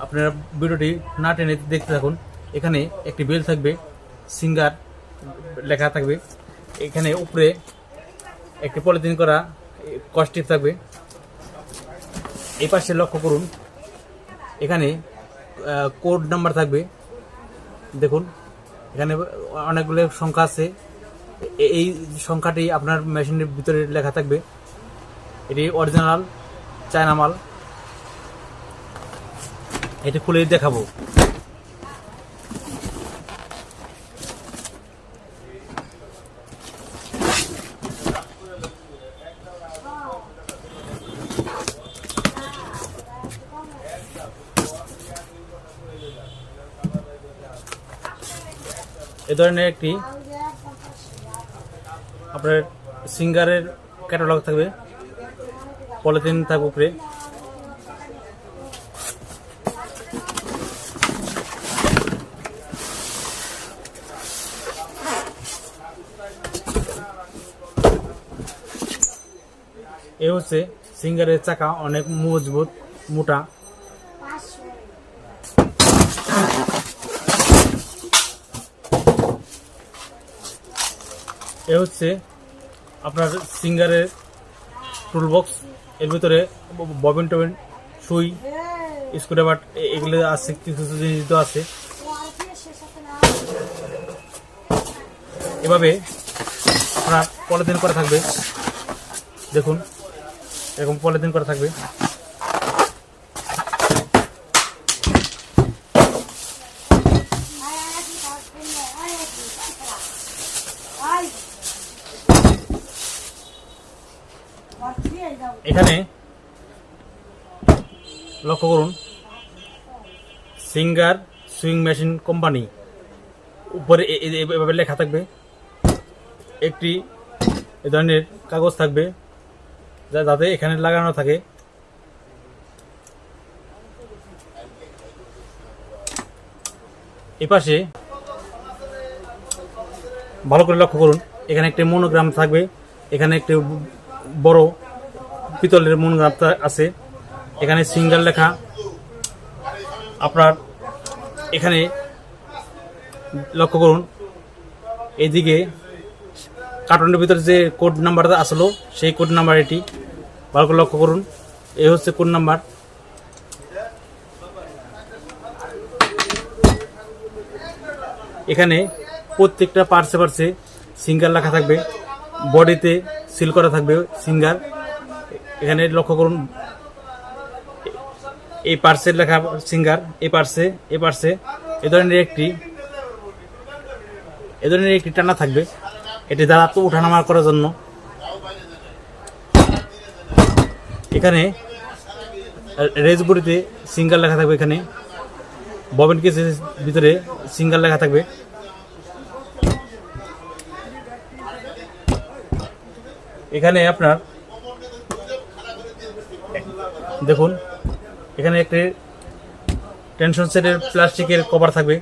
আপনারা ভিডিওটি না টেনে দেখতে থাকুন। এখানে একটি বেল থাকবে, সিঙ্গার লেখা থাকবে। এখানে উপরে একটি পলিথিন করা কস্টিপ থাকবে। এই পাশে লক্ষ্য করুন, এখানে কোড নাম্বার থাকবে। দেখুন এখানে অনেকগুলো সংখ্যা আছে। এই সংখ্যাটি আপনার মেশিনের ভিতরে লেখা থাকবে। এটি অরিজিনাল চায়না মাল। এটি খুলে দেখাবো। এ ধরনের একটি আপনার সিঙ্গারের ক্যাটালগ থাকবে, পলিথিন থাকবে উপরে। এ হচ্ছে সিঙ্গারের চাকা, অনেক মজবুত মোটা। এ হচ্ছে আপনার সিঙ্গারের টুল বক্স। এর ভিতরে ববিন টবিন, সুই, স্ক্রুড্রাইভার এগুলো আছে, কিছু জিনিস তো আছে। এভাবে আপনার পলিথিন করা থাকবে। দেখুন এরকম পলিথিন করা থাকবে। এখানে লক্ষ্য করুন, সিঙ্গার সুইং মেশিন কোম্পানি উপরে এভাবে লেখা থাকবে। একটি এ ধরনের কাগজ থাকবে যাতে এখানে লাগানো থাকে। এপাশে ভালো করে লক্ষ্য করুন, এখানে একটি মনোগ্রাম থাকবে। এখানে একটি বড় পিতলের মনোগ্রাম আছে। এখানে সিঙ্গার লেখা। আপনার এখানে লক্ষ্য করুন, এইদিকে কার্টুনের ভিতরে যে কোড নাম্বারটা আসলো সেই কোড নাম্বার এটি। ভালো করে লক্ষ্য করুন, এই হচ্ছে কোড নাম্বার। এখানে প্রত্যেকটা পার্সে পার্সে সিঙ্গার লেখা থাকবে, বডিতে সিল করা থাকবে সিঙ্গার। এখানে লক্ষ্য করুন, এই পার্সের লেখা সিঙ্গার, এই পার্সে এ ধরনের একটি টানা থাকবে। এটি দ্বারা তো উঠানামা করার জন্য। এখানে রেজ বডিতে সিঙ্গার লেখা থাকবে। এখানে ববিন কেসের ভিতরে সিঙ্গার লেখা থাকবে। এখানে আপনার দেখুন, এখানে একটি টেনশন সেটের প্লাস্টিকের কভার থাকবে।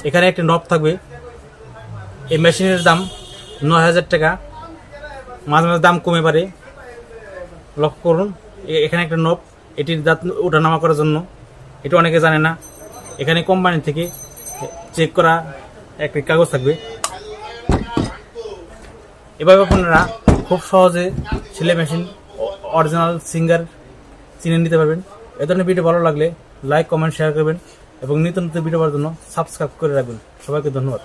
এখানে একটি নব থাকবে। এই মেশিনের দাম ৯,০০০ টাকা। মাঝে মাঝে দাম কমে পারে, লক্ষ্য করুন। এখানে একটা নব, এটির দাঁত ওঠানামা করার জন্য। এটা অনেকে জানে না। এখানে কোম্পানি থেকে চেক করা একটি কাগজ থাকবে। এভাবে আপনারা খুব সহজে সেলাই মেশিন অরিজিনাল সিঙ্গার চিনে নিতে পারবেন। এ ধরনের ভিডিও ভালো লাগলে লাইক, কমেন্ট, শেয়ার করবেন এবং নিত্য নতুন ভিডিও পাওয়ার জন্য সাবস্ক্রাইব করে রাখবেন। সবাইকে ধন্যবাদ।